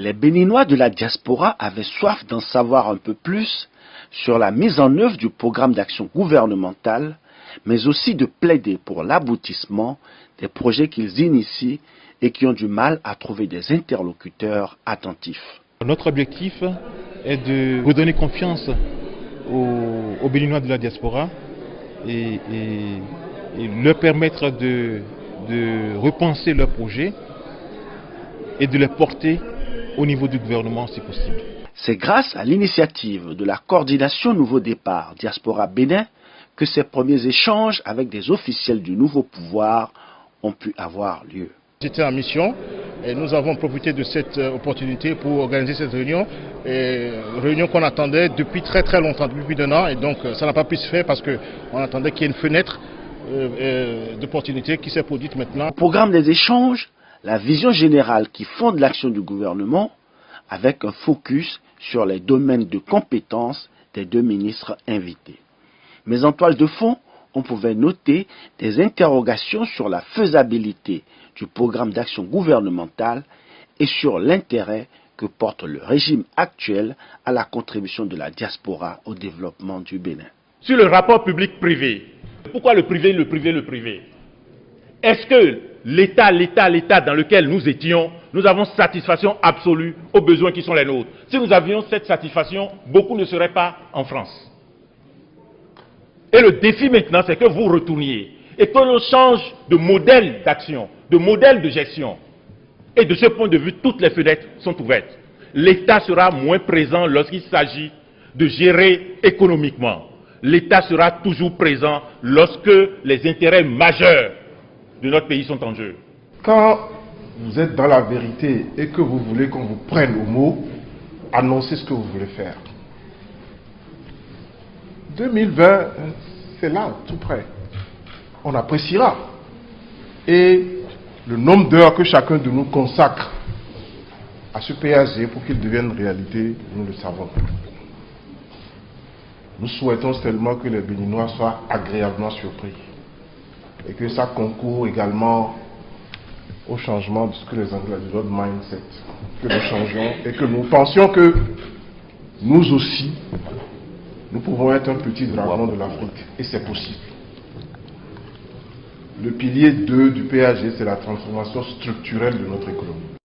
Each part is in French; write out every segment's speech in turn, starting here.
Les Béninois de la diaspora avaient soif d'en savoir un peu plus sur la mise en œuvre du programme d'action gouvernemental, mais aussi de plaider pour l'aboutissement des projets qu'ils initient et qui ont du mal à trouver des interlocuteurs attentifs. Notre objectif est de redonner confiance aux Béninois de la diaspora et leur permettre de repenser leurs projets et de les porter au niveau du gouvernement si possible. C'est grâce à l'initiative de la coordination Nouveau Départ Diaspora Bénin que ces premiers échanges avec des officiels du nouveau pouvoir ont pu avoir lieu. J'étais en mission et nous avons profité de cette opportunité pour organiser cette réunion. Réunion qu'on attendait depuis très longtemps, depuis plus d'1 an, et donc ça n'a pas pu se faire parce qu'on attendait qu'il y ait une fenêtre d'opportunité qui s'est produite maintenant. Au programme des échanges, la vision générale qui fonde l'action du gouvernement avec un focus sur les domaines de compétences des deux ministres invités. Mais en toile de fond, on pouvait noter des interrogations sur la faisabilité du programme d'action gouvernementale et sur l'intérêt que porte le régime actuel à la contribution de la diaspora au développement du Bénin. Sur le rapport public-privé, pourquoi le privé? Est-ce que l'État dans lequel nous étions, nous avons satisfaction absolue aux besoins qui sont les nôtres? Si nous avions cette satisfaction, beaucoup ne seraient pas en France. Et le défi maintenant, c'est que vous retourniez et que l'on change de modèle d'action, de modèle de gestion. Et de ce point de vue, toutes les fenêtres sont ouvertes. L'État sera moins présent lorsqu'il s'agit de gérer économiquement. L'État sera toujours présent lorsque les intérêts majeurs de notre pays sont en jeu. Quand vous êtes dans la vérité et que vous voulez qu'on vous prenne au mot, annoncez ce que vous voulez faire. 2020, c'est là, tout près. On appréciera. Et le nombre d'heures que chacun de nous consacre à ce PAG pour qu'il devienne réalité, nous le savons. Nous souhaitons seulement que les Béninois soient agréablement surpris et que ça concourt également au changement de ce que les Anglais disent notre mindset, que nous changeons et que nous pensions que nous aussi, nous pouvons être un petit dragon de l'Afrique et c'est possible. Le pilier 2 du PAG, c'est la transformation structurelle de notre économie.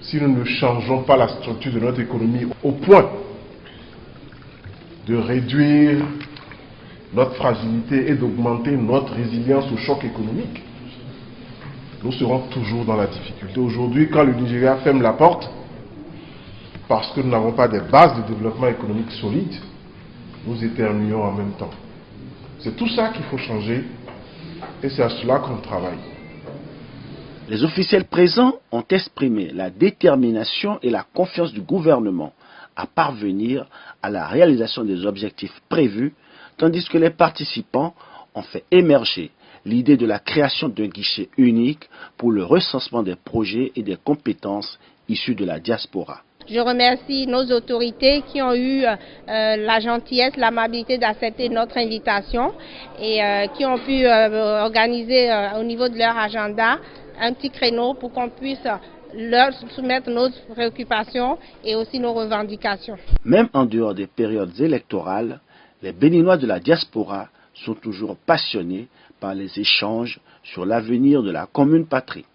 Si nous ne changeons pas la structure de notre économie au point de réduire notre fragilité et d'augmenter notre résilience au choc économique, nous serons toujours dans la difficulté. Aujourd'hui, quand le Nigeria ferme la porte, parce que nous n'avons pas de bases de développement économique solides, nous éternuons en même temps. C'est tout ça qu'il faut changer et c'est à cela qu'on travaille. Les officiels présents ont exprimé la détermination et la confiance du gouvernement à parvenir à la réalisation des objectifs prévus, tandis que les participants ont fait émerger l'idée de la création d'un guichet unique pour le recensement des projets et des compétences issues de la diaspora. Je remercie nos autorités qui ont eu la gentillesse, l'amabilité d'accepter notre invitation et qui ont pu organiser au niveau de leur agenda un petit créneau pour qu'on puisse leur soumettre nos préoccupations et aussi nos revendications. Même en dehors des périodes électorales, les Béninois de la diaspora sont toujours passionnés par les échanges sur l'avenir de la commune patrie.